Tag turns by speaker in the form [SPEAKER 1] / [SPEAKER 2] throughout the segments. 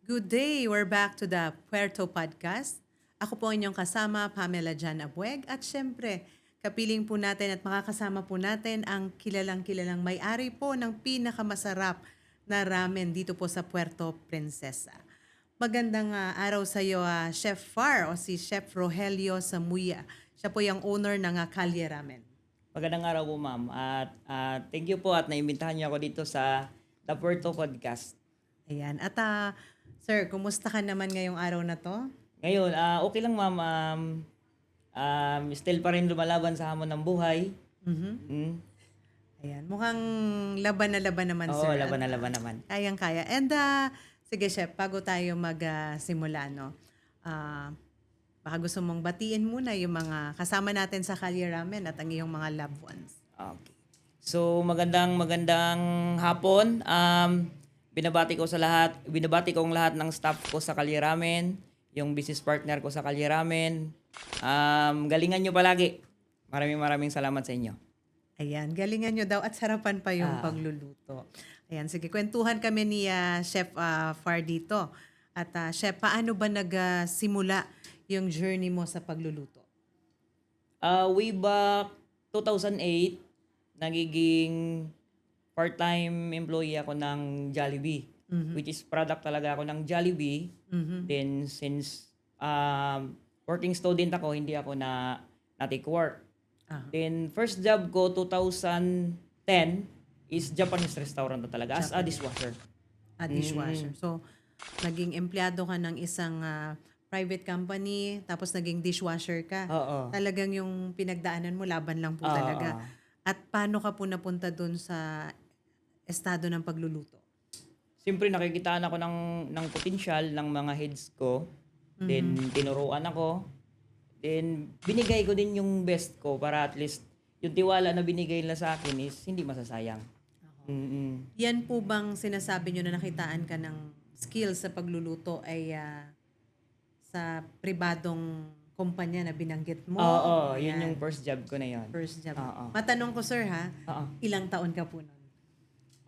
[SPEAKER 1] Good day! We're back to the Puerto Podcast. Ako po ang inyong kasama, Pamela Jan Abueg. At syempre, kapiling po natin at makakasama po natin ang kilalang-kilalang may-ari po ng pinakamasarap na ramen dito po sa Puerto Princesa. Magandang araw sa iyo, Chef Far o si Chef Rogelio Samuya. Siya po yung owner ng Kalye Ramen.
[SPEAKER 2] Magandang araw po, ma'am. At thank you po at naimbitahan niyo ako dito sa The Puerto Podcast.
[SPEAKER 1] Ayan. At sir, kumusta ka naman ngayong araw na to?
[SPEAKER 2] Ngayon, okay lang, ma'am. Still pa rin lumalaban sa hamon ng buhay. Mm.
[SPEAKER 1] Ayan. Mukhang laban na laban naman,
[SPEAKER 2] Oo,
[SPEAKER 1] sir.
[SPEAKER 2] laban na laban naman.
[SPEAKER 1] Kayang-kaya. And sige, Chef, bago tayo magsimula, no? Baka gusto mong batiin muna yung mga kasama natin sa Kalye Ramen at ang iyong mga loved ones.
[SPEAKER 2] Okay. So, magandang hapon. Binabati ko ang lahat ng staff ko sa Kalye Ramen, yung business partner ko sa Kalye Ramen. Galingan nyo palagi. Maraming salamat sa inyo.
[SPEAKER 1] Ayan, galingan nyo daw at sarapan pa yung pagluluto. Ayan, sige, kwentuhan kami ni Chef Far dito. At Chef, paano ba nagsimula yung journey mo sa pagluluto?
[SPEAKER 2] Way back 2008, nagiging part-time employee ako ng Jollibee, which is product talaga ako ng Jollibee. Then since working student ako, hindi ako na take work. Then first job ko 2010 is Japanese restaurant na talaga as a dishwasher.
[SPEAKER 1] Dishwasher. So, naging empleyado ka ng isang private company, tapos naging dishwasher ka.
[SPEAKER 2] Oo.
[SPEAKER 1] Talagang yung pinagdaanan mo, laban lang po talaga. At paano ka po napunta dun sa estado ng pagluluto?
[SPEAKER 2] Siyempre nakikitaan ako ng potensyal ng mga heads ko. Then tinuruan ako. Then binigay ko din yung best ko para at least yung tiwala na binigay nila sa akin is hindi masasayang.
[SPEAKER 1] Yan po bang sinasabi nyo na nakitaan ka ng skills sa pagluluto ay sa pribadong kumpanya na binanggit mo?
[SPEAKER 2] Oo, yun
[SPEAKER 1] Ayan.
[SPEAKER 2] yung first job ko na yun.
[SPEAKER 1] First job.
[SPEAKER 2] Oo.
[SPEAKER 1] Matanong ko, sir, ha?
[SPEAKER 2] Oo.
[SPEAKER 1] Ilang taon ka po nun?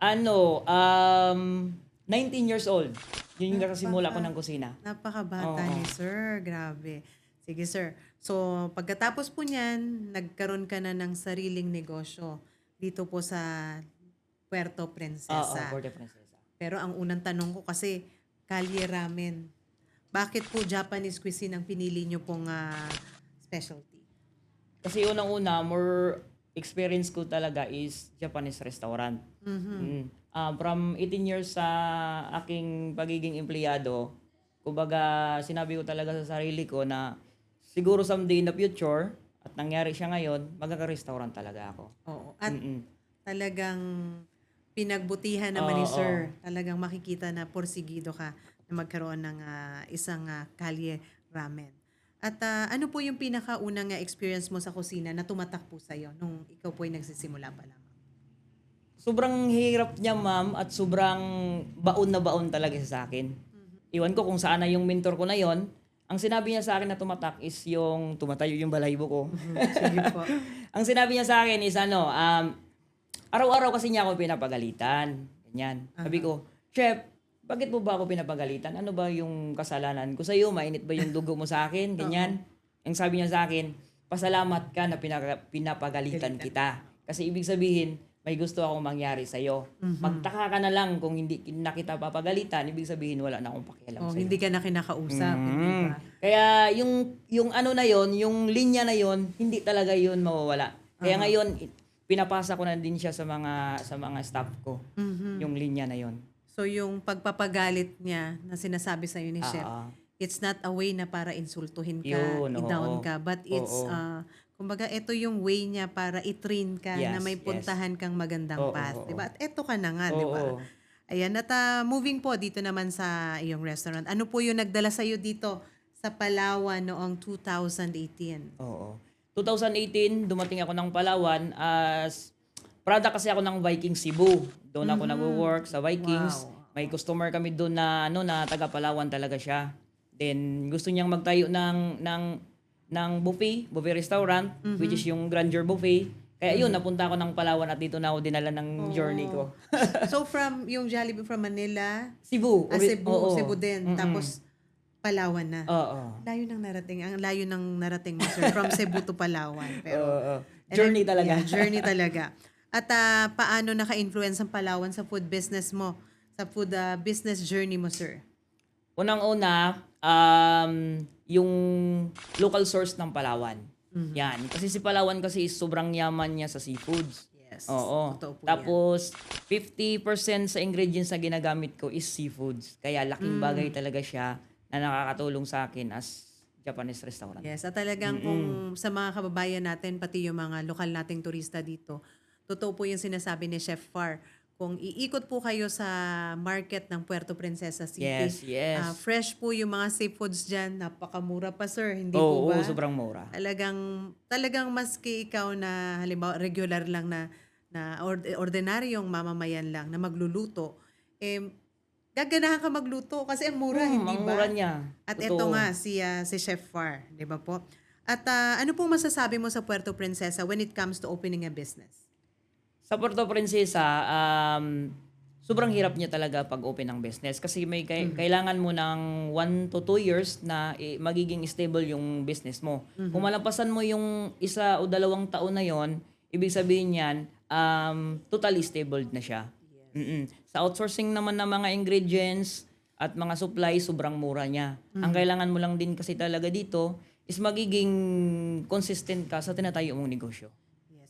[SPEAKER 2] 19 years old. Yun yung nakasimula ko ng kusina.
[SPEAKER 1] Napakabata ni sir. Grabe. Sige, sir. So, pagkatapos po niyan, nagkaroon ka na ng sariling negosyo dito po sa Puerto
[SPEAKER 2] Oo,
[SPEAKER 1] Princesa.
[SPEAKER 2] Puerto Princesa.
[SPEAKER 1] Pero ang unang tanong ko kasi, Kalye Ramen. Bakit po Japanese cuisine ang pinili niyo pong specialty?
[SPEAKER 2] Kasi unang-una, more experience ko talaga is Japanese restaurant. From 18 years sa aking pagiging empleyado, kumbaga sinabi ko talaga sa sarili ko na siguro someday in the future, at nangyari siya ngayon, magkaka-restaurant talaga ako.
[SPEAKER 1] Oo. At talagang pinagbutihan naman ni sir. Talagang makikita na porsigido ka na magkaroon ng isang Kalye Ramen. At ano po yung pinakaunang experience mo sa kusina na tumatak po sa'yo nung ikaw po ay nagsisimula pa lamang?
[SPEAKER 2] Sobrang hirap niya, ma'am, at sobrang baon na baon talaga sa akin. Iwan ko kung saan na yung mentor ko na yon. Ang sinabi niya sa akin na tumatak is yung tumatayo yung balahibo ko.
[SPEAKER 1] Sige po.
[SPEAKER 2] Ang sinabi niya sa akin is araw-araw kasi niya ako pinapagalitan. Ganyan. Sabi ko, Chef, bakit mo ba ako pinapagalitan? Ano ba yung kasalanan ko sa'yo? Mainit ba yung dugo mo sa akin? Ganyan. Ang sabi niya sa akin, pasalamat ka na pinapagalitan kita. Kasi ibig sabihin, may gusto akong mangyari sa'yo. Magtaka ka na lang kung hindi na kita papagalitan, ibig sabihin wala na akong pakialam sa'yo.
[SPEAKER 1] Hindi ka na kinakausap, hindi ba?
[SPEAKER 2] Kaya yung ano na yon, yung linya na yon, hindi talaga yun mawawala. Kaya ngayon pinapasa ko na din siya sa mga staff ko, yung linya na yon.
[SPEAKER 1] So yung pagpapagalit niya na sinasabi sa iyo ni Chef, it's not a way na para insultuhin ka,
[SPEAKER 2] Yun,
[SPEAKER 1] i-down
[SPEAKER 2] oo.
[SPEAKER 1] ka, but it's kumbaga ito yung way niya para i-train ka na
[SPEAKER 2] Yes,
[SPEAKER 1] may puntahan kang magandang
[SPEAKER 2] Oo,
[SPEAKER 1] path,
[SPEAKER 2] oo.
[SPEAKER 1] 'di ba? At eto ka na nga, 'di ba?
[SPEAKER 2] Oo.
[SPEAKER 1] Ayan, at moving po dito naman sa iyong restaurant. Ano po yung nagdala sa iyo dito sa Palawan noong 2018?
[SPEAKER 2] Oo. 2018, dumating ako ng Palawan as product kasi ako ng Viking Cebu. Doon ako nag-work sa Vikings.
[SPEAKER 1] Wow.
[SPEAKER 2] May customer kami doon na na taga Palawan talaga siya. Then gusto niyang magtayo ng buffet restaurant, which is yung Grandeur Buffet. Kaya yun, napunta ako ng Palawan at dito na ako dinala ng journey ko.
[SPEAKER 1] So from yung Jollibee from Manila,
[SPEAKER 2] Cebu.
[SPEAKER 1] Cebu,
[SPEAKER 2] Oo.
[SPEAKER 1] Cebu din. Tapos Palawan na.
[SPEAKER 2] Oo.
[SPEAKER 1] Layo ng narating. Ang layo ng narating mo, sir. From Cebu to Palawan. Pero,
[SPEAKER 2] Oo. Journey talaga.
[SPEAKER 1] Yeah, journey talaga. At paano naka-influence ang Palawan sa food business mo? Sa food business journey mo, sir?
[SPEAKER 2] Unang-una, yung local source ng Palawan. Yan. Kasi si Palawan kasi is sobrang yaman niya sa seafoods.
[SPEAKER 1] Yes.
[SPEAKER 2] Oo.
[SPEAKER 1] Totoo po
[SPEAKER 2] Tapos, 50% sa ingredients na ginagamit ko is seafoods. Kaya laking bagay talaga siya na nakakatulong sa akin as Japanese restaurant.
[SPEAKER 1] Yes, at talagang kung sa mga kababayan natin, pati yung mga lokal nating turista dito, totoo po yung sinasabi ni Chef Far. Kung iikot po kayo sa market ng Puerto Princesa City,
[SPEAKER 2] Yes.
[SPEAKER 1] fresh po yung mga seafoods dyan, napakamura pa sir, hindi
[SPEAKER 2] Oo,
[SPEAKER 1] po ba?
[SPEAKER 2] sobrang mura.
[SPEAKER 1] Talagang maski ikaw na halimbawa regular lang na ordinaryong mamamayan lang na magluluto, gaganahan ka magluto kasi ang mura, hindi
[SPEAKER 2] Ang
[SPEAKER 1] ba?
[SPEAKER 2] mura niya.
[SPEAKER 1] At
[SPEAKER 2] Totoo.
[SPEAKER 1] ito nga, si Chef Far, di ba po? At ano pong masasabi mo sa Puerto Princesa when it comes to opening a business?
[SPEAKER 2] Sa Puerto Princesa, sobrang hirap niya talaga pag-open ng business kasi may kailangan mo ng 1 to 2 years na magiging stable yung business mo. Kung malampasan mo yung 1 o 2 taon na yon, ibig sabihin niyan, totally stable na siya. Sa outsourcing naman ng mga ingredients at mga supplies, sobrang mura niya. Ang kailangan mo lang din kasi talaga dito is magiging consistent ka sa tinatayo mong negosyo.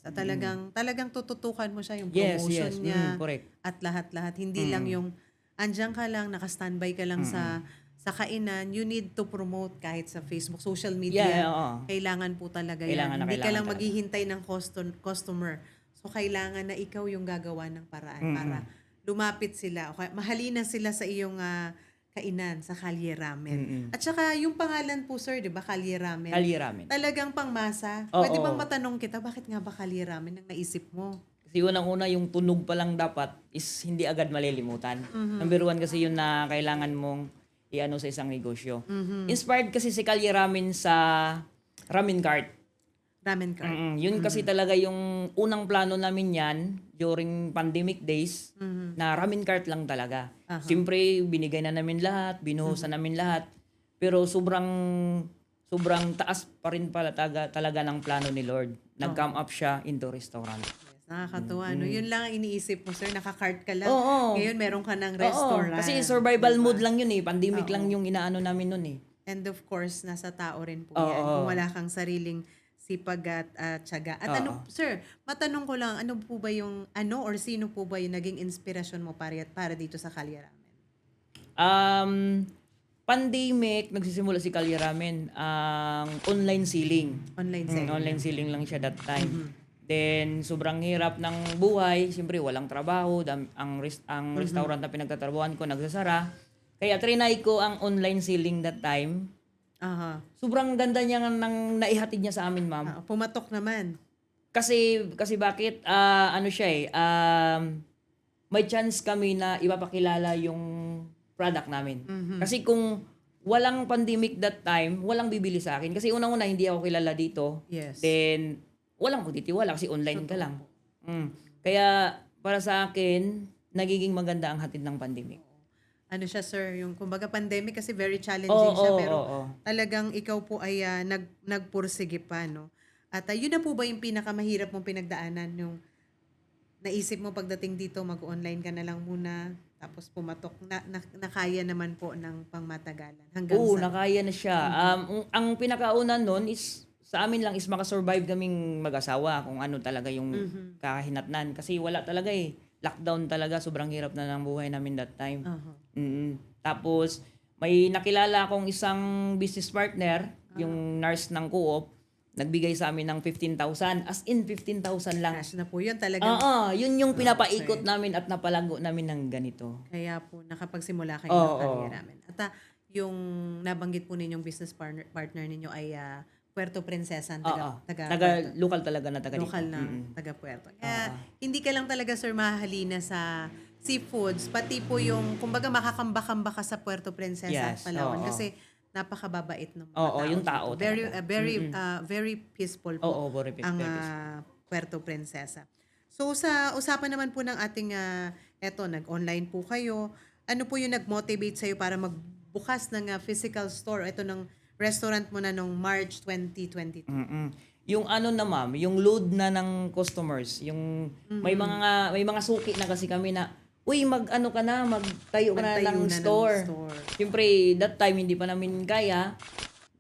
[SPEAKER 1] At talagang tututukan mo siya yung
[SPEAKER 2] Yes,
[SPEAKER 1] promotion
[SPEAKER 2] yes.
[SPEAKER 1] niya
[SPEAKER 2] Correct.
[SPEAKER 1] at lahat-lahat. Hindi lang yung andyan ka lang, naka-standby ka lang sa kainan. You need to promote kahit sa Facebook, social media.
[SPEAKER 2] Yeah, oo.
[SPEAKER 1] Kailangan po talaga
[SPEAKER 2] Kailangan
[SPEAKER 1] yan.
[SPEAKER 2] na
[SPEAKER 1] Hindi ka
[SPEAKER 2] kailangan
[SPEAKER 1] lang
[SPEAKER 2] talaga.
[SPEAKER 1] maghihintay ng customer. So, kailangan na ikaw yung gagawa ng paraan para lumapit sila. O mahalina sila sa iyong kainan sa Kalye Ramen. At saka yung pangalan po sir, 'di ba, Kalye Ramen?
[SPEAKER 2] Kalye Ramen.
[SPEAKER 1] Talagang pangmasa.
[SPEAKER 2] Oo.
[SPEAKER 1] Pwede bang matanong kita, bakit nga ba Kalye Ramen ang naisip mo?
[SPEAKER 2] Kasi unang-una yung tunog pa lang dapat is hindi agad malilimutan. Number 1 kasi yun na kailangan mong iano sa isang negosyo. Inspired kasi si Kalye Ramen sa ramen cart.
[SPEAKER 1] Ramen cart.
[SPEAKER 2] Yun kasi talaga yung unang plano namin yan during pandemic days na ramen cart lang talaga. Siyempre, binigay na namin lahat, binuhusan namin lahat. Pero sobrang taas pa rin pala talaga ng plano ni Lord. Nag-come up siya into restaurant.
[SPEAKER 1] Yes, nakakatuwa. No? Yun lang ang iniisip mo, sir. Naka-cart ka lang.
[SPEAKER 2] Oo.
[SPEAKER 1] Ngayon, meron ka ng
[SPEAKER 2] Oo,
[SPEAKER 1] restaurant.
[SPEAKER 2] kasi survival mode lang yun eh. Pandemic lang yung inaano namin nun eh.
[SPEAKER 1] And of course, nasa tao rin po
[SPEAKER 2] Oo.
[SPEAKER 1] yan. Kung wala kang sariling sipag at tiyaga. At ano, sir, matanong ko lang, ano po ba yung, or sino po ba yung naging inspirasyon mo para dito sa Kalye Ramen?
[SPEAKER 2] Pandemic, nagsisimula si Kalye Ramen ang online selling.
[SPEAKER 1] Online selling.
[SPEAKER 2] Online selling lang siya that time. Then, sobrang hirap ng buhay. Siyempre, walang trabaho. Ang restaurant na pinagtatrabahuan ko, nagsasara. Kaya trinay ko ang online selling that time.
[SPEAKER 1] Aha.
[SPEAKER 2] Sobrang ganda niya nang naihatid niya sa amin, ma'am.
[SPEAKER 1] Pumatok naman.
[SPEAKER 2] Kasi bakit, ano siya eh, may chance kami na ipapakilala yung product namin. Kasi kung walang pandemic that time, walang bibili sa akin. Kasi unang-una, hindi ako kilala dito.
[SPEAKER 1] Yes.
[SPEAKER 2] Then, walang magtitiwala kasi online ka lang. Kaya, para sa akin, nagiging maganda ang hatid ng pandemic.
[SPEAKER 1] Ano siya, sir, yung kumbaga pandemic kasi very challenging siya, pero talagang ikaw po ay nagpursige pa, no? At yun na po ba yung pinakamahirap mong pinagdaanan, yung naisip mo pagdating dito, mag-online ka na lang muna, tapos pumatok, nakaya naman po ng pangmatagalan hanggang
[SPEAKER 2] Oo,
[SPEAKER 1] sa...
[SPEAKER 2] nakaya na siya. Ang pinakauna nun is, sa amin lang is makasurvive kaming mag-asawa kung ano talaga yung kakahinatnan. Kasi wala talaga eh. Lockdown talaga, sobrang hirap na ng buhay namin that time. Tapos, may nakilala akong isang business partner, yung nurse ng co-op, nagbigay sa amin ng 15,000. As in, 15,000 lang.
[SPEAKER 1] Cash na po yun talagang.
[SPEAKER 2] Yun yung pinapaikot namin at napalago namin ng ganito.
[SPEAKER 1] Kaya po, nakapagsimula kayo ng career namin. At yung nabanggit po ninyong business partner ninyo ay Puerto Princesa,
[SPEAKER 2] Local talaga na taga dito.
[SPEAKER 1] local na taga Puerto. Kaya hindi ka lang talaga, sir, mahalina sa seafoods, pati po yung, kumbaga makakamba-kamba ka sa Puerto Princesa,
[SPEAKER 2] Yes,
[SPEAKER 1] Palawan.
[SPEAKER 2] oo.
[SPEAKER 1] Kasi napakababait ng mga
[SPEAKER 2] Oo, yung tao
[SPEAKER 1] dito. Very,
[SPEAKER 2] talaga.
[SPEAKER 1] very peaceful po
[SPEAKER 2] Oo, very
[SPEAKER 1] ang
[SPEAKER 2] peaceful.
[SPEAKER 1] Puerto Princesa. So sa usapan naman po ng ating eto nag-online po kayo. Ano po yung nag-motivate sa para magbukas ng physical store ito ng restaurant mo na nung March 2022?
[SPEAKER 2] Yung ano na ma'am, yung load na ng customers, yung may mga suki na kasi kami na, uy, mag-ano ka na, magtayo ka na
[SPEAKER 1] Magtayo
[SPEAKER 2] ng
[SPEAKER 1] na ng
[SPEAKER 2] store.
[SPEAKER 1] store.
[SPEAKER 2] Siyempre, that time hindi pa namin kaya.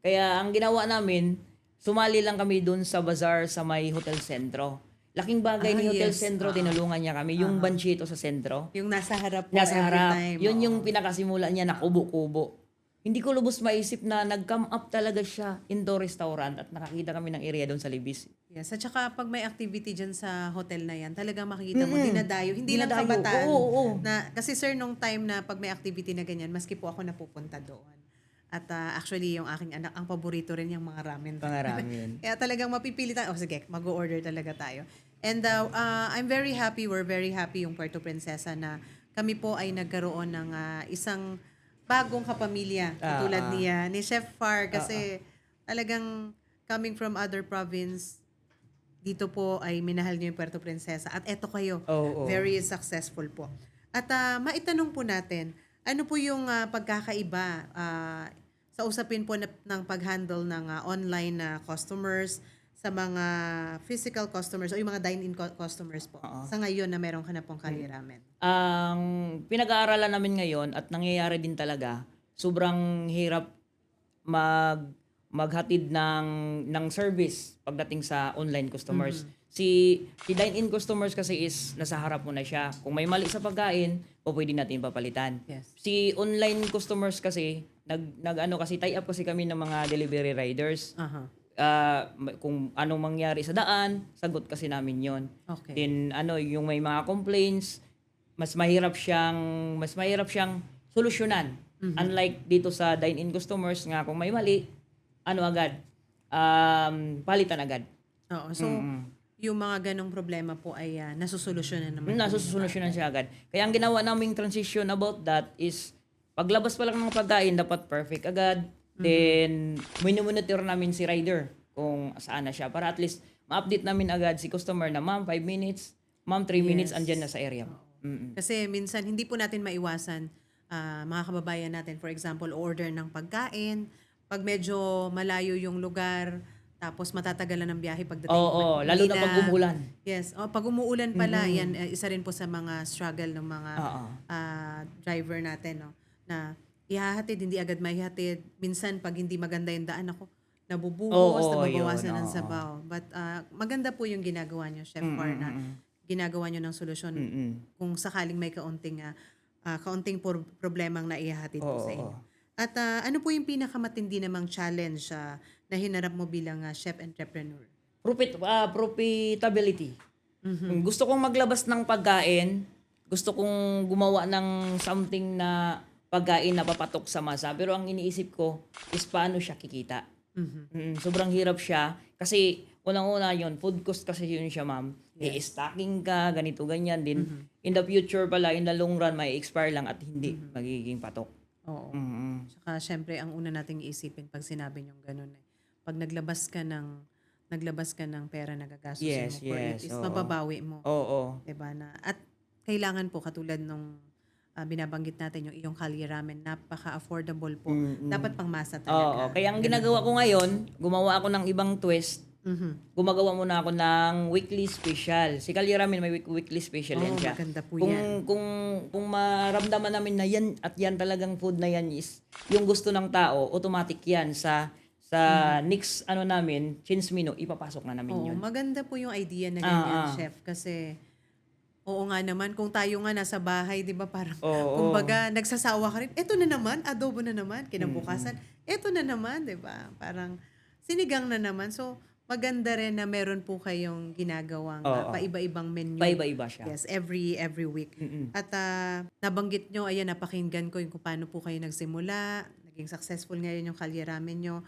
[SPEAKER 2] Kaya ang ginawa namin, sumali lang kami dun sa bazaar sa may Hotel Sentro. Laking bagay ni Hotel
[SPEAKER 1] Yes.
[SPEAKER 2] Sentro, tinulungan niya kami. Yung banchito sa sentro.
[SPEAKER 1] Yung nasa harap po
[SPEAKER 2] Nasa
[SPEAKER 1] every
[SPEAKER 2] harap.
[SPEAKER 1] time.
[SPEAKER 2] Yun
[SPEAKER 1] oo.
[SPEAKER 2] yung pinakasimula niya na kubo-kubo. Hindi ko lubos maisip na nag-come up talaga siya indoor restaurant at nakakita kami ng area doon sa Libis.
[SPEAKER 1] Yes, at saka pag may activity dyan sa hotel na yan, talagang makikita mo, dinadayo. Hindi lang
[SPEAKER 2] Dinadayo.
[SPEAKER 1] kabataan.
[SPEAKER 2] Oo.
[SPEAKER 1] Kasi sir, nung time na pag may activity na ganyan, maski po ako napupunta doon. At actually, yung aking anak, ang paborito rin yung mga ramen.
[SPEAKER 2] Pangaramin.
[SPEAKER 1] Kaya talagang mapipili tayo. Sige, mag-order talaga tayo. And I'm very happy, we're very happy yung Puerto Princesa na kami po ay nagkaroon ng isang bagong kapamilya. Tulad ni Chef Far kasi talagang coming from other province, dito po ay minahal niyo yung Puerto Princesa. At eto kayo,
[SPEAKER 2] Oo.
[SPEAKER 1] very successful po. At maitanong po natin, ano po yung pagkakaiba sa usapin po ng pag-handle ng online na customers sa mga physical customers o yung mga dine-in customers po sa ngayon na meron ka na pong Kali Ramen?
[SPEAKER 2] Ang pinag-aaralan namin ngayon at nangyayari din talaga, sobrang hirap maghatid ng service pagdating sa online customers. Si dine-in customers kasi is nasa harap mo na siya. Kung may mali sa pagkain, o pwede natin papalitan.
[SPEAKER 1] Yes.
[SPEAKER 2] Si online customers kasi kasi tie up kasi kami ng mga delivery riders.
[SPEAKER 1] Aha.
[SPEAKER 2] Kung anong mangyari sa daan, sagot kasi namin 'yon.
[SPEAKER 1] Okay.
[SPEAKER 2] Then yung may mga complaints, mas mahirap siyang solusyonan. Unlike dito sa dine-in customers nga kung may mali, agad palitan agad.
[SPEAKER 1] Oo. So, yung mga ganong problema po ay nasusolusyonan naman.
[SPEAKER 2] Nasusolusyonan siya agad. Kaya ang ginawa naming transition about that is paglabas pa lang ng pagkain dapat perfect agad. Then monitor namin si rider kung saan na siya para at least ma-update namin agad si customer na ma'am 5 minutes, ma'am 3 minutes andyan na sa area.
[SPEAKER 1] Kasi minsan hindi po natin maiwasan mga kababayan natin, for example, order ng pagkain, pag medyo malayo yung lugar, tapos matatagalan ng biyahe pagdating.
[SPEAKER 2] Oo, lalo na pag umuulan.
[SPEAKER 1] Yes, pag umuulan pala, yan isa rin po sa mga struggle ng mga driver natin, no, na ihahatid, hindi agad maihatid. Minsan, pag hindi maganda yung daan, ako, nabubuhos, nababawasan ng sabaw. But maganda po yung ginagawa nyo, Chef Far, na ginagawa nyo ng solusyon kung sakaling may kaunting problemang naihahatid po sa inyo. At ano po yung pinakamatindi namang challenge na hinarap mo bilang chef entrepreneur?
[SPEAKER 2] Profitability. Gusto kong maglabas ng pagkain, gusto kong gumawa ng something na pagkain na papatok sa masa, pero ang iniisip ko is paano siya kikita. Sobrang hirap siya kasi unang-una yun, food cost kasi yun siya ma'am. I-stocking ka, ganito, ganyan din. In the future pala, in the long run, may expire lang at hindi magiging patok.
[SPEAKER 1] Oo. Saka syempre, ang una nating iisipin pag sinabi niyong ganun pag naglabas ka ng pera na gagastusin mo for it, is mababawi mo.
[SPEAKER 2] Oo.
[SPEAKER 1] Diba na? At kailangan po, katulad nung binabanggit natin, yung iyong Kali Ramen, napaka-affordable po. Dapat pang masa talaga.
[SPEAKER 2] Oo. Kaya ang ginagawa ko ngayon, gumawa ako ng ibang twist. Gumagawa muna ako ng weekly special. Si Kali Ramen may weekly special yan siya.
[SPEAKER 1] Maganda po
[SPEAKER 2] Kung
[SPEAKER 1] yan.
[SPEAKER 2] kung maramdaman namin na yan at yan talagang food na yan is yung gusto ng tao, automatic yan sa next namin, Chins Mino, ipapasok na namin yun.
[SPEAKER 1] Maganda po yung idea na ganyan, chef. Kasi, oo nga naman, kung tayo nga nasa bahay, di ba, parang, kumbaga, nagsasawa ka rin, eto na naman, adobo na naman, kinabukasan, eto na naman, di ba? Parang, sinigang na naman. So, maganda rin na meron po kayong ginagawang paiba-ibang menu.
[SPEAKER 2] Paiba-iba siya.
[SPEAKER 1] Yes, every week. At nabanggit nyo, ayan, napakinggan ko yung kung paano po kayo nagsimula, naging successful ngayon yung Kali Ramen nyo,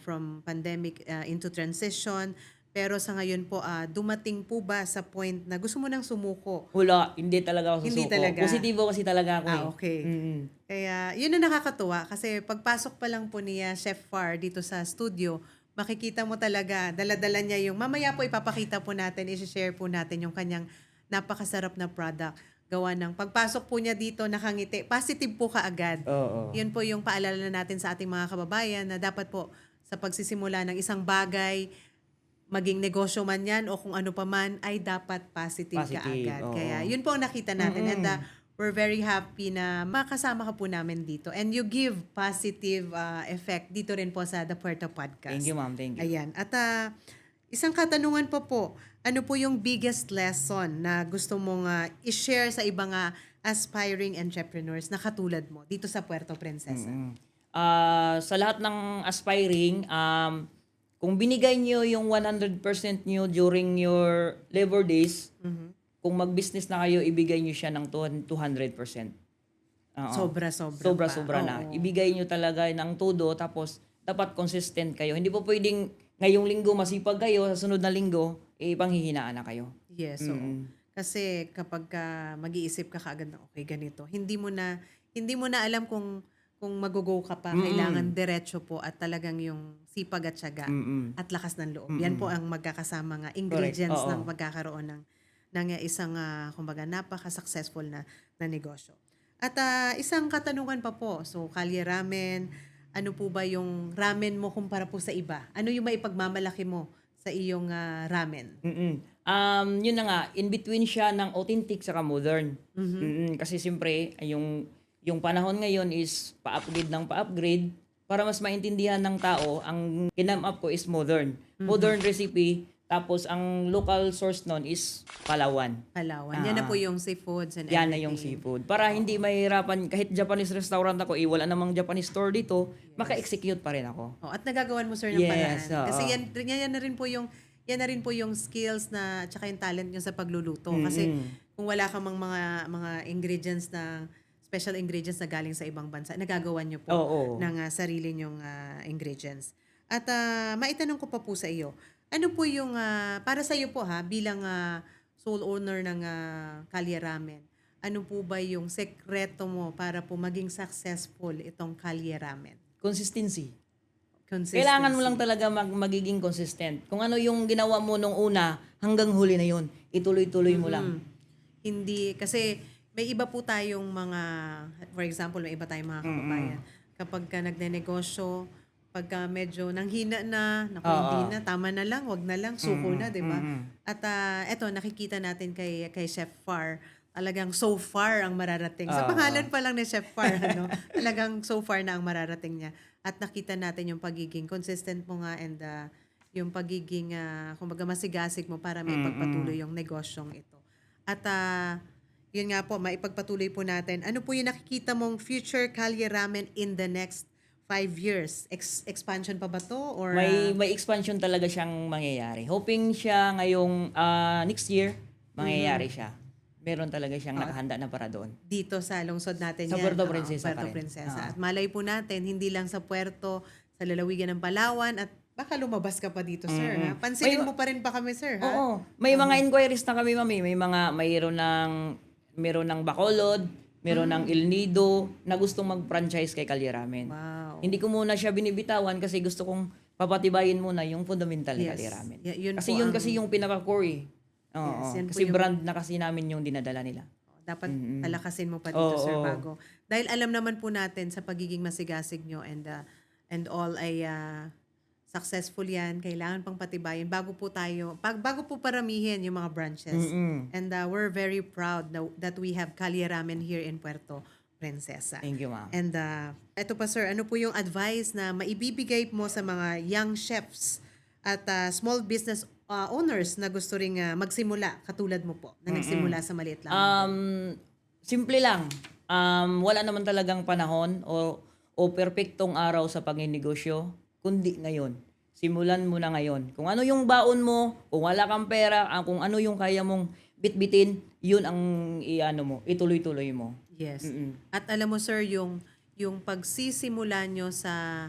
[SPEAKER 1] from pandemic into transition. Pero sa ngayon po, dumating po ba sa point na gusto mo nang sumuko?
[SPEAKER 2] Wala, hindi talaga ako susuko.
[SPEAKER 1] Hindi talaga.
[SPEAKER 2] Positibo kasi talaga ako
[SPEAKER 1] Okay. Kaya yun ang nakakatuwa kasi pagpasok pa lang po niya Chef Far dito sa studio, makikita mo talaga, dala-dala niya yung, mamaya po ipapakita po natin, i-share po natin yung kanyang napakasarap na product. Gawa ng pagpasok po niya dito, nakangiti. Positive po kaagad.
[SPEAKER 2] Oo.
[SPEAKER 1] Yun po yung paalala natin sa ating mga kababayan na dapat po sa pagsisimula ng isang bagay, maging negosyo man yan o kung ano pa man, ay dapat positive ka
[SPEAKER 2] Positive,
[SPEAKER 1] agad.
[SPEAKER 2] oo.
[SPEAKER 1] Kaya yun po ang nakita natin. And we're very happy na makasama ka po namin dito. And you give positive effect dito rin po sa The Puerto Podcast.
[SPEAKER 2] Thank you, ma'am. Thank you.
[SPEAKER 1] Ayan. At isang katanungan pa po, ano po yung biggest lesson na gusto mong i-share sa ibang aspiring entrepreneurs na katulad mo dito sa Puerto Princesa?
[SPEAKER 2] Sa lahat ng aspiring, kung binigay niyo yung 100% niyo during your labor days, kung mag-business na kayo, ibigay niyo siya ng 200%. Oo. Sobra-sobra na.
[SPEAKER 1] Oo.
[SPEAKER 2] Ibigay niyo talaga ng todo, tapos dapat consistent kayo. Hindi po pwedeng ngayong linggo masipag kayo, sa sunod na linggo, panghihinaan na kayo.
[SPEAKER 1] Yes, oo. Kasi kapag mag-iisip ka kaagad na okay ganito, hindi mo na alam kung mag-go ka pa, kailangan diretso po at talagang yung sipag at tiyaga at lakas ng loob. Yan po ang magkakasama nga ingredients
[SPEAKER 2] Correct, oo.
[SPEAKER 1] ng pagkakaroon ng isang kumbaga napaka-successful na negosyo. At isang katanungan pa po. So, Kalye Ramen, ano po ba yung ramen mo kumpara po sa iba? Ano yung maipagmamalaki mo sa iyong ramen?
[SPEAKER 2] Yun na nga, in between siya ng authentic saka modern. Kasi siyempre, yung panahon ngayon is pa-upgrade ng pa-upgrade para mas maintindihan ng tao, ang kinam-up ko is modern. Modern recipe, tapos ang local source nun is Palawan.
[SPEAKER 1] Palawan. Yan na po yung seafoods and
[SPEAKER 2] Yan na
[SPEAKER 1] everything.
[SPEAKER 2] yung seafood. Para hindi mahirapan, kahit Japanese restaurant ako, wala namang Japanese store dito, maka-execute pa rin ako.
[SPEAKER 1] Oh, at nagagawan mo sir ng paraan.
[SPEAKER 2] Yes, oo.
[SPEAKER 1] Kasi yan na rin po yung skills na tsaka yung talent niyo sa pagluluto. Kasi kung wala kang mga ingredients na special ingredients na galing sa ibang bansa, nagagawan niyo po
[SPEAKER 2] Oo.
[SPEAKER 1] ng sarili niyong ingredients. At maitanong ko pa po sa iyo, ano po yung para sa iyo po bilang sole owner ng Kalye Ramen, ano po ba yung sekreto mo para po maging successful itong Kalye Ramen?
[SPEAKER 2] Consistency.
[SPEAKER 1] Consistency.
[SPEAKER 2] Kailangan mo lang talaga magiging consistent. Kung ano yung ginawa mo nung una, hanggang huli na yun. Ituloy-tuloy mo lang.
[SPEAKER 1] Hindi, kasi may iba po tayong mga, for example, may iba tayong mga kababayan. Kapag ka nagnenegosyo, pagka medyo nanghina na, hindi na, tama na lang, wag na lang, suko na, di ba? At eto, nakikita natin kay Chef Far, talagang so far ang mararating. Sa pangalan pa lang ni Chef Far, talagang so far na ang mararating niya. At nakita natin yung pagiging consistent mo nga and yung pagiging, kumbaga masigasig mo para may pagpatuloy yung negosyong ito. At yun nga po, maipagpatuloy po natin. Ano po yung nakikita mong future Kalye Ramen in the next 5 years? Expansion pa ba to? Or,
[SPEAKER 2] May expansion talaga siyang mangyayari. Hoping siya ngayong next year, mangyayari siya. Meron talaga siyang nakahanda na para doon.
[SPEAKER 1] dito sa lungsod natin
[SPEAKER 2] Sa
[SPEAKER 1] yan.
[SPEAKER 2] Puerto
[SPEAKER 1] Oo,
[SPEAKER 2] Princesa
[SPEAKER 1] Puerto
[SPEAKER 2] pa rin.
[SPEAKER 1] Princesa.
[SPEAKER 2] Oo.
[SPEAKER 1] At malay po natin, hindi lang sa Puerto, sa lalawigan ng Palawan, at baka lumabas ka pa dito, sir. Ha? Pansinin mo pa rin pa kami, sir. Ha?
[SPEAKER 2] Oo. May mga inquiries na kami, mami. Meron ng Bacolod, meron ng El Nido na gustong mag-franchise kay Kalye Ramen.
[SPEAKER 1] Wow.
[SPEAKER 2] Hindi ko muna siya binibitawan kasi gusto kong papatibayin muna yung fundamental ni
[SPEAKER 1] Yes.
[SPEAKER 2] Kalye Ramen.
[SPEAKER 1] Yun
[SPEAKER 2] Kasi
[SPEAKER 1] po
[SPEAKER 2] yun
[SPEAKER 1] ang-
[SPEAKER 2] kasi yung pinaka-core eh. Oo.
[SPEAKER 1] Yes, yan po
[SPEAKER 2] Kasi
[SPEAKER 1] yung-
[SPEAKER 2] brand na kasi namin yung dinadala nila.
[SPEAKER 1] Dapat palakasin mo pa dito,
[SPEAKER 2] Oo,
[SPEAKER 1] Sir
[SPEAKER 2] oo.
[SPEAKER 1] Bago. Dahil alam naman po natin sa pagiging masigasig nyo and all ay successful yan. Kailangan pang patibayin bago po paramihin yung mga branches. And we're very proud that we have Kalye Ramen here in Puerto Princesa.
[SPEAKER 2] Thank you, ma'am.
[SPEAKER 1] And eto pa sir, ano po yung advice na maibibigay mo sa mga young chefs at small business owners na gusto ring magsimula katulad mo po na nagsimula sa maliit lang?
[SPEAKER 2] Simple lang. Wala naman talagang panahon o perpektong araw sa pagninegosyo, kundi ngayon. Simulan mo na ngayon. Kung ano yung baon mo, kung wala kang pera, kung ano yung kaya mong bitbitin, yun ang ituloy-tuloy mo.
[SPEAKER 1] Yes. At alam mo sir, yung pagsisimula nyo sa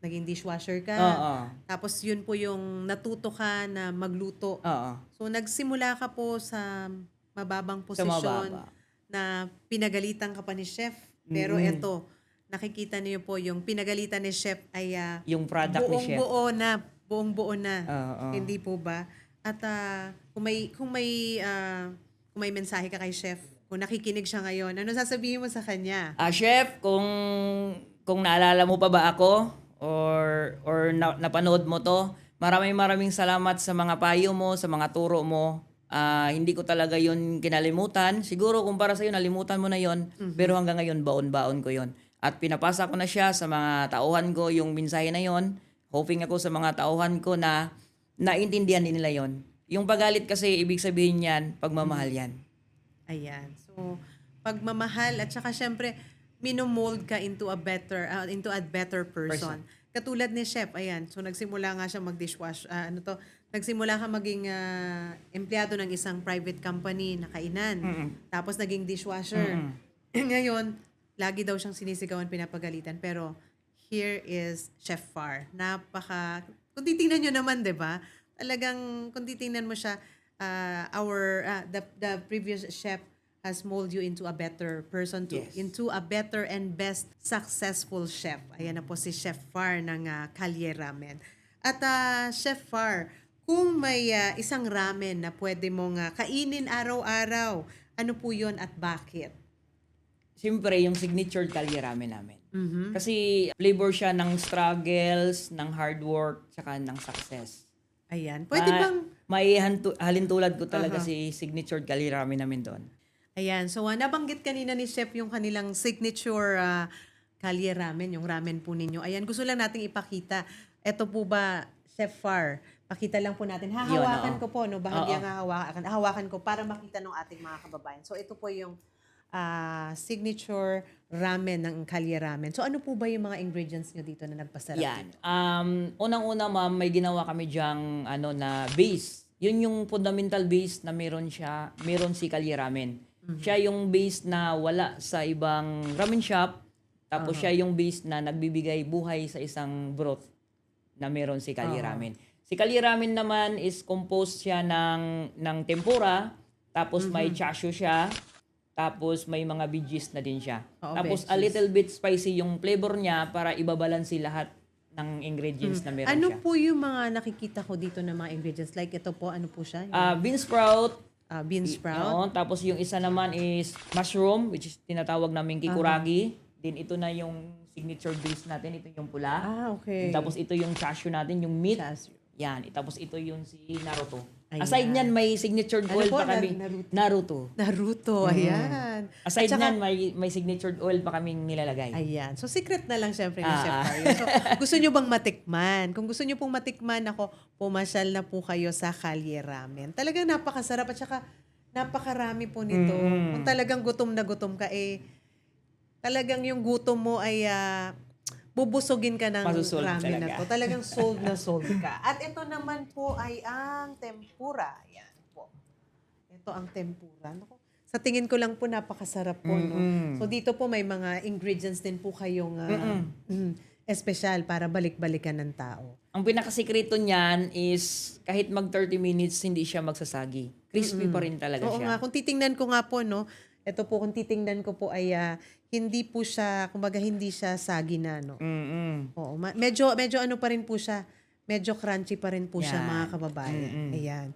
[SPEAKER 1] naging dishwasher ka,
[SPEAKER 2] Oo.
[SPEAKER 1] tapos yun po yung natuto ka na magluto.
[SPEAKER 2] Oo.
[SPEAKER 1] So nagsimula ka po sa mababang
[SPEAKER 2] Sa
[SPEAKER 1] posisyon
[SPEAKER 2] mababa.
[SPEAKER 1] na pinagalitan ka pa ni chef. Pero eto, nakikita niyo po yung pinagalitan ni chef ay
[SPEAKER 2] Yung product ni chef.
[SPEAKER 1] buong-buo na buong-buo na.
[SPEAKER 2] Oo.
[SPEAKER 1] Hindi po ba? At kung may mensahe ka kay chef, kung nakikinig siya ngayon, ano sasabihin mo sa kanya?
[SPEAKER 2] Chef, kung naalala mo pa ba ako or napanood mo to, maraming salamat sa mga payo mo, sa mga turo mo. Hindi ko talaga yun kinalimutan. Siguro kung para sa'yo, nalimutan mo na yun. Pero hanggang ngayon, baon-baon ko yun. At pinapasa ko na siya sa mga tauhan ko yung mensahe na yon. Hoping ako sa mga tauhan ko na naintindihan din nila yon. Yung pagalit kasi, ibig sabihin yan, pagmamahal yan.
[SPEAKER 1] Ayan. So, pagmamahal at saka syempre minomold ka into a better person. Katulad ni Chef, ayan. So nagsimula nga siya mag-dishwash nagsimula ka maging empleyado ng isang private company na kainan. Tapos naging dishwasher. Ngayon, lagi daw siyang sinisigawan, pinapagalitan, pero here is Chef Far. Kung titingnan nyo naman, 'di ba? Talagang kung titingnan mo siya, the previous chef has molded you into a better person,
[SPEAKER 2] Yes.
[SPEAKER 1] into a better and best successful chef. Ayan na po si Chef Far ng Kalye Ramen. At Chef Far, kung may isang ramen na pwede mong kainin araw-araw, ano po yun at bakit?
[SPEAKER 2] Siyempre, yung signature Kalye Ramen namin. Kasi flavor siya ng struggles, ng hard work, tsaka ng success.
[SPEAKER 1] Ayan. Pwede bang...
[SPEAKER 2] May halintulad ko talaga si signature Kalye Ramen namin doon.
[SPEAKER 1] Ayan. So, nabanggit kanina ni Chef yung kanilang signature Kalye Ramen, yung ramen po ninyo. Ayan, gusto lang nating ipakita. Ito po ba, Chef Far? Pakita lang po natin. Hahawakan ko po, no? Bahagyang hahawakan ko para makita ng ating mga kababayan. So, ito po yung signature ramen ng Kalye Ramen. So, ano po ba yung mga ingredients nyo dito na nagpasarap
[SPEAKER 2] Yan.
[SPEAKER 1] dito?
[SPEAKER 2] Unang-una, ma'am, may ginawa kami diyang na base. Yun yung fundamental base na meron si Kalye Ramen. Siya yung base na wala sa ibang ramen shop. Tapos siya yung base na nagbibigay buhay sa isang broth na meron si Kalye Ramen. Si Kalye Ramen naman is composed siya ng tempura, tapos may chashu siya, tapos may mga veggies na din siya. Tapos a little bit spicy yung flavor niya para ibabalansi lahat ng ingredients na meron
[SPEAKER 1] Ano
[SPEAKER 2] siya.
[SPEAKER 1] po yung mga nakikita ko dito na mga ingredients? Like ito po, ano po siya?
[SPEAKER 2] Bean sprout.
[SPEAKER 1] Bean sprout?
[SPEAKER 2] Oo, tapos yung isa naman is mushroom, which is tinatawag namin kikuragi. Then ito na yung signature base natin, ito yung pula.
[SPEAKER 1] Okay.
[SPEAKER 2] Tapos ito yung chashu natin, yung meat.
[SPEAKER 1] Chashu.
[SPEAKER 2] Yan, tapos ito yung si Naruto.
[SPEAKER 1] Ayan.
[SPEAKER 2] Aside niyan, may signature oil
[SPEAKER 1] po?
[SPEAKER 2] pa kami.
[SPEAKER 1] Naruto.
[SPEAKER 2] Naruto.
[SPEAKER 1] Ayan.
[SPEAKER 2] Aside
[SPEAKER 1] At saka-
[SPEAKER 2] niyan, may signature oil pa kaming nilalagay.
[SPEAKER 1] Ayan. So, secret na lang syempre ni Chef Mario. So, gusto nyo bang matikman? Kung gusto nyo pong matikman, pumasyal na po kayo sa Kalye Ramen. Talagang napakasarap at saka napakarami po nito. Kung talagang gutom na gutom ka, talagang yung gutom mo ay bubusogin ka ng
[SPEAKER 2] Masusold
[SPEAKER 1] ramen
[SPEAKER 2] talaga.
[SPEAKER 1] na to. Talagang sold na sold ka. At ito naman po ay ang tempura. Ayan po. Ito ang tempura. Naku, sa tingin ko lang po napakasarap po. No? So dito po may mga ingredients din po kayong espesyal para balik-balikan ng tao.
[SPEAKER 2] Ang pinakasikreto niyan is kahit mag 30 minutes, hindi siya magsasagi. Crispy pa rin talaga
[SPEAKER 1] Oo
[SPEAKER 2] siya.
[SPEAKER 1] nga, kung titingnan ko nga po, no, ito po, kung titingnan ko po ay hindi po siya, kumbaga hindi siya sagi na, no. Oo, medyo ano pa rin po siya, medyo crunchy pa rin po siya,
[SPEAKER 2] Yan.
[SPEAKER 1] mga kababayan. Ayan.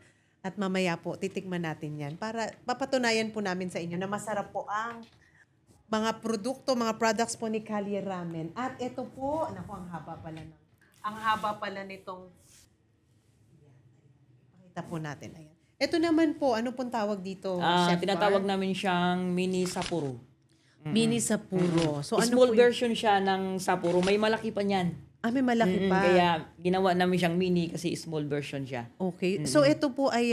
[SPEAKER 1] At mamaya po, titikman natin yan para papatunayan po namin sa inyo na masarap po ang mga mga products po ni Kalye Ramen. At ito po, naku, ang haba pala nitong, pakita po natin, ayan. Ito naman po, ano pong tawag dito, Chef
[SPEAKER 2] Tinatawag
[SPEAKER 1] Bar?
[SPEAKER 2] namin siyang mini sapuro.
[SPEAKER 1] Mini Sapuro. So, ano
[SPEAKER 2] Small
[SPEAKER 1] po yung-
[SPEAKER 2] version siya ng sapuro. May malaki pa niyan.
[SPEAKER 1] may malaki pa.
[SPEAKER 2] Kaya ginawa namin siyang mini kasi small version siya.
[SPEAKER 1] Okay. So, ito po ay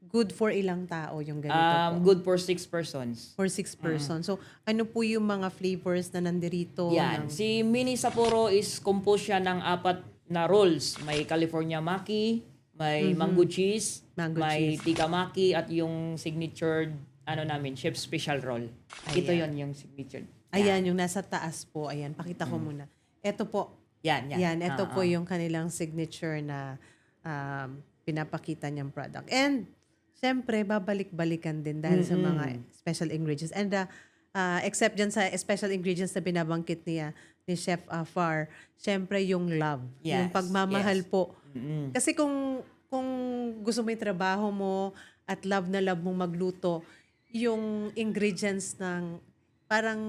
[SPEAKER 1] good for ilang tao yung ganito po?
[SPEAKER 2] Good for 6 persons.
[SPEAKER 1] For 6 persons. So, ano po yung mga flavors na nandirito?
[SPEAKER 2] Yan. Si mini sapuro is composed siya ng 4 na rolls. May California maki, may mango cheese,
[SPEAKER 1] Mango
[SPEAKER 2] may
[SPEAKER 1] cheese.
[SPEAKER 2] tikka maki, at yung signature namin, chef special roll. Ito yon yung signature.
[SPEAKER 1] Ayan, yung nasa taas po. Ayan, pakita ko muna. Ito po.
[SPEAKER 2] Yan.
[SPEAKER 1] Yan, ito po yung kanilang signature na pinapakita niyang product. And, syempre, babalik-balikan din dahil sa mga special ingredients. And, except dyan sa special ingredients na binabangkit ni ni Chef Far, syempre yung love, yung
[SPEAKER 2] Yes,
[SPEAKER 1] pagmamahal
[SPEAKER 2] yes.
[SPEAKER 1] po. Kasi kung gusto mo yung trabaho mo at love na love mong magluto, yung ingredients ng parang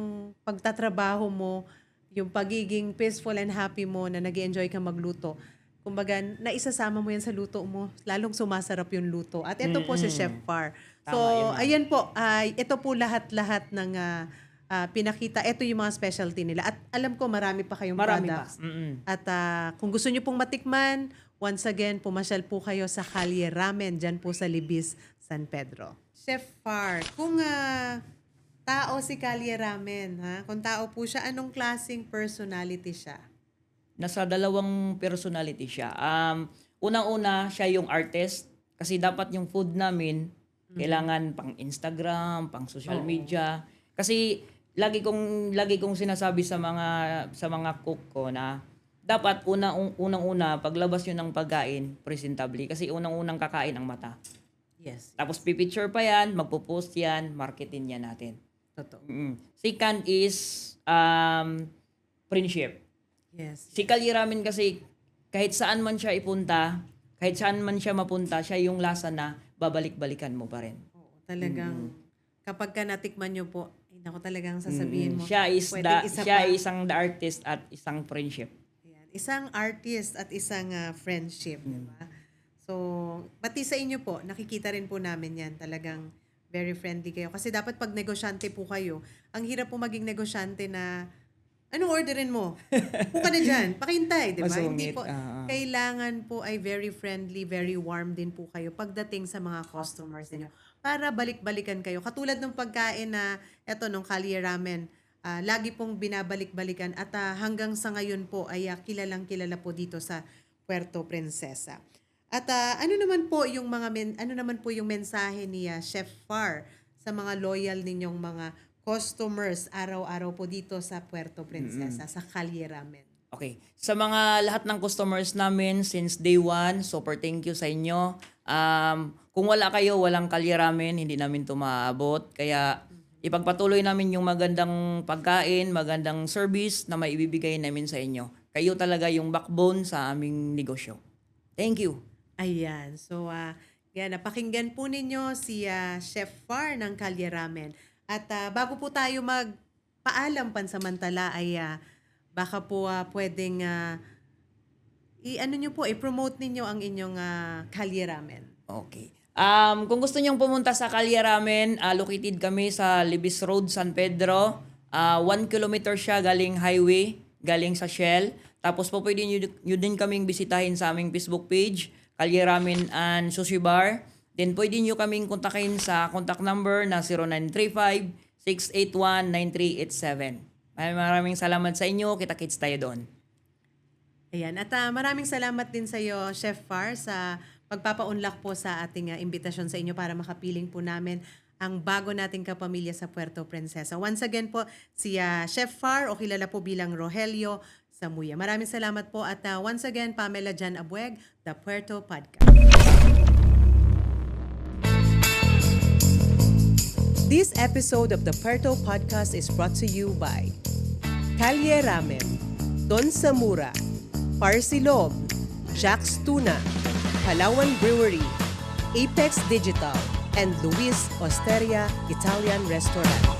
[SPEAKER 1] pagtatrabaho mo, yung pagiging peaceful and happy mo na nag-enjoy ka magluto, kumbaga, naisasama mo yan sa luto mo, lalong sumasarap yung luto. At ito po si Chef Far. So,
[SPEAKER 2] Tama, yun, ma'am.
[SPEAKER 1] ayan po, ito po lahat-lahat ng pinakita. Ito yung mga specialty nila. At alam ko, marami pa kayong
[SPEAKER 2] Marami pa.
[SPEAKER 1] products. At kung gusto nyo pong matikman, once again, pumasyal po kayo sa Kalye Ramen, dyan po sa Libis, San Pedro. Chef Far, kung tao si Kalye Ramen, ha? Kung tao po siya, anong klaseng personality siya?
[SPEAKER 2] Nasa dalawang personality siya. Unang-una, siya yung artist. Kasi dapat yung food namin, kailangan pang Instagram, pang social media. Kasi lagi kong sinasabi sa mga cook ko na dapat unang-una paglabas yun ng pagkain, presentably. Kasi unang-unang kakain ang mata.
[SPEAKER 1] Yes.
[SPEAKER 2] Tapos pipicture pa yan, magpo-post yan, marketin yan natin.
[SPEAKER 1] Totoo.
[SPEAKER 2] Second is friendship.
[SPEAKER 1] Yes.
[SPEAKER 2] Si Kalye Ramen kasi kahit saan man siya ipunta, kahit saan man siya mapunta, siya yung lasa na babalik-balikan mo pa rin.
[SPEAKER 1] Oo, talagang kapag ka natikman nyo po, ay naku, talagang sasabihin mo.
[SPEAKER 2] Siya is
[SPEAKER 1] pwedeng isa
[SPEAKER 2] siya
[SPEAKER 1] pa.
[SPEAKER 2] isang the artist at isang friendship.
[SPEAKER 1] Ayan. Isang artist at isang friendship. Diba? So, pati sa inyo po, nakikita rin po namin yan. Talagang very friendly kayo. Kasi dapat pag negosyante po kayo, ang hirap po maging negosyante na anong orderin mo? Puka na dyan. Pakintay, di ba? Hindi
[SPEAKER 2] Masungit,
[SPEAKER 1] po. Kailangan po ay very friendly, very warm din po kayo pagdating sa mga customers niyo para balik-balikan kayo. Katulad ng pagkain na eto nung Kalye Ramen, lagi pong binabalik-balikan at hanggang sa ngayon po ay kilalang-kilala po dito sa Puerto Princesa. At ano naman po yung mensahe ni Chef Far sa mga loyal ninyong mga customers araw-araw po dito sa Puerto Princesa, sa Kalye Ramen?
[SPEAKER 2] Okay. Sa mga lahat ng customers namin since day one, super thank you sa inyo. Kung wala kayo, walang Kalye Ramen, hindi namin ito maaabot. Kaya ipagpatuloy namin yung magandang pagkain, magandang service na maibibigay namin sa inyo. Kayo talaga yung backbone sa aming negosyo. Thank you.
[SPEAKER 1] Ayan. So, yan, napakinggan po ninyo si Chef Far ng Kalye Ramen. At bago po tayo magpaalam pansamantala ay baka po pwedeng i-promote ninyo ang inyong Kalye Ramen.
[SPEAKER 2] Okay. Kung gusto nyong pumunta sa Kalye Ramen, located kami sa Libis Road, San Pedro. 1 kilometer siya galing highway, galing sa Shell. Tapos po pwede nyo din kaming bisitahin sa aming Facebook page, Kalye Ramen and Sushi Bar. Then pwede nyo kaming kontakin sa contact number na 0935-681-9387. Maraming salamat sa inyo. Kita-kits tayo doon.
[SPEAKER 1] Ayan. At maraming salamat din sa iyo, Chef Far, sa pagpapaunlak po sa ating imbitasyon sa inyo para makapiling po namin ang bago nating kapamilya sa Puerto Princesa. Once again po, si Chef Far o kilala po bilang Rogelio Samuya. Maraming salamat po at once again, Pamela Jan Abueg, The Puerto Podcast. This episode of the Puerto Podcast is brought to you by Kalye Ramen, Don Samura, Parsilog, Jack's Tuna, Palawan Brewery, Apex Digital, and Luis Osteria Italian Restaurant.